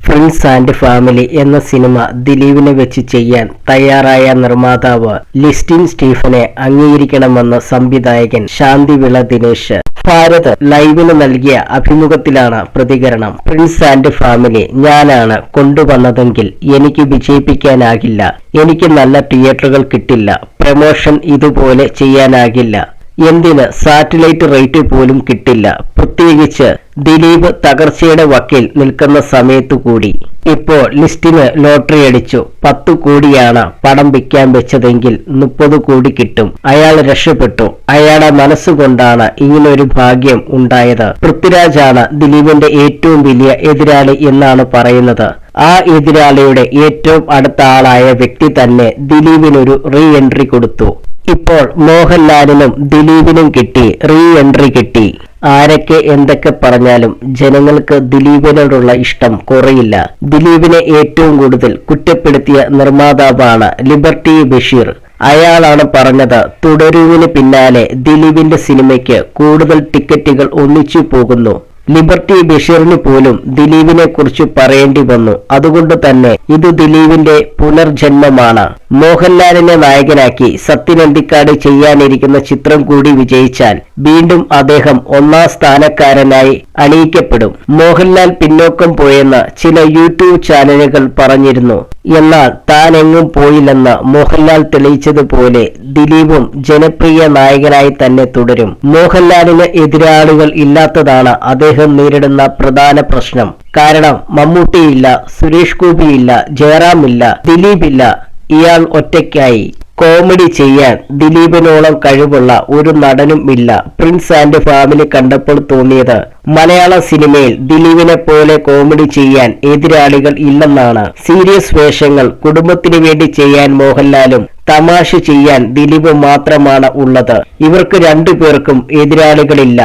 Friends and family എന്ന cinema ദിലീപിനെ വെച്ച് ചെയ്യാൻ തയ്യാറായ നിർമ്മാതാവ് ലിസ്റ്റിൻ സ്റ്റീഫനെ അംഗീകരിക്കണമെന്ന് സംവിധായകൻ ശാന്തിവിള ദിനേശ് ഭാരത് ലൈവിന് നൽകിയ അഭിമുഖത്തിലാണ് പ്രതികരണം. ഫ്രണ്ട്സ് ആൻഡ് ഫാമിലി ഞാനാണ് കൊണ്ടുവന്നതെങ്കിൽ എനിക്ക് വിജയിപ്പിക്കാനാകില്ല. എനിക്ക് നല്ല തിയേറ്ററുകൾ കിട്ടില്ല. പ്രമോഷൻ ഇതുപോലെ ചെയ്യാനാകില്ല. എന്തിന് സാറ്റലൈറ്റ് റേറ്റ് പോലും കിട്ടില്ല. പ്രത്യേകിച്ച് ദിലീപ് തകർച്ചയുടെ വക്കിൽ നിൽക്കുന്ന സമയത്തു കൂടി. ഇപ്പോൾ ലിസ്റ്റിന് ലോട്ടറി അടിച്ചു. 10 കോടിയാണ് പടം വിൽക്കാൻ വെച്ചതെങ്കിൽ 30 കോടി കിട്ടും. അയാൾ രക്ഷപ്പെട്ടു. അയാളുടെ മനസ്സുകൊണ്ടാണ് ഇങ്ങനൊരു ഭാഗ്യം ഉണ്ടായത്. പൃഥ്വിരാജാണ് ദിലീപിന്റെ ഏറ്റവും വലിയ എതിരാളി എന്നാണ് പറയുന്നത്. ആ എതിരാളിയുടെ ഏറ്റവും അടുത്ത ആളായ വ്യക്തി തന്നെ ദിലീപിനൊരു റീ എൻട്രി കൊടുത്തു. ഇപ്പോൾ മോഹൻലാലിനും ദിലീപിനും റീ എൻട്രി കിട്ടി. ആരൊക്കെ എന്തൊക്കെ പറഞ്ഞാലും ജനങ്ങൾക്ക് ദിലീപിനോടുള്ള ഇഷ്ടം കുറയില്ല. ദിലീപിനെ ഏറ്റവും കൂടുതൽ കുറ്റപ്പെടുത്തിയ നിർമ്മാതാവാണ് ലിബർട്ടി ബഷീർ. അയാളാണ് പറഞ്ഞത്, തുടരുവിന് പിന്നാലെ ദിലീപിന്റെ സിനിമയ്ക്ക് കൂടുതൽ ടിക്കറ്റുകൾ ഒന്നിച്ചു പോകുന്നു. ലിബർട്ടി ബഷീറിന് പോലും ദിലീപിനെ കുറിച്ച് പറയേണ്ടി വന്നു. അതുകൊണ്ട് തന്നെ ഇത് ദിലീപിന്റെ പുനർജന്മമാണ്. മോഹൻലാലിനെ നായകനാക്കി സത്യൻ അന്തിക്കാട് ചെയ്യാനിരിക്കുന്ന ചിത്രം കൂടി വിജയിച്ചാൽ വീണ്ടും അദ്ദേഹം 1ാം സ്ഥാനക്കാരനായി അണിയിക്കപ്പെടും. മോഹൻലാൽ പിന്നോക്കം പോയെന്ന് ചില യൂട്യൂബ് ചാനലുകൾ പറഞ്ഞിരുന്നു. എന്നാൽ താൻ എങ്ങും പോയില്ലെന്ന് മോഹൻലാൽ തെളിയിച്ചതുപോലെ ദിലീപും ജനപ്രിയ നായകനായി തന്നെ തുടരും. മോഹൻലാലിന് എതിരാളികൾ ഇല്ലാത്തതാണ് അദ്ദേഹം നേരിടുന്ന പ്രധാന പ്രശ്നം. കാരണം മമ്മൂട്ടിയില്ല, സുരേഷ് ഗോപിയില്ല, ജയറാമില്ല, ദിലീപില്ല. ഇയാൾ ഒറ്റയ്ക്കായി. കോമഡി ചെയ്യാൻ ദിലീപിനോളം കഴിവുള്ള ഒരു നടനും ഇല്ല. പ്രിൻസ് ആൻഡ് ഫാമിലി കണ്ടപ്പോൾ തോന്നിയത് മലയാള സിനിമയിൽ ദിലീപിനെ പോലെ കോമഡി ചെയ്യാൻ എതിരാളികൾ ഇല്ലെന്നാണ്. സീരിയസ് വേഷങ്ങൾ കുടുംബത്തിന് വേണ്ടി ചെയ്യാൻ മോഹൻലാലും തമാശ ചെയ്യാൻ ദിലീപ് മാത്രമാണ് ഉള്ളത്. ഇവർക്ക് 2 പേർക്കും എതിരാളികളില്ല.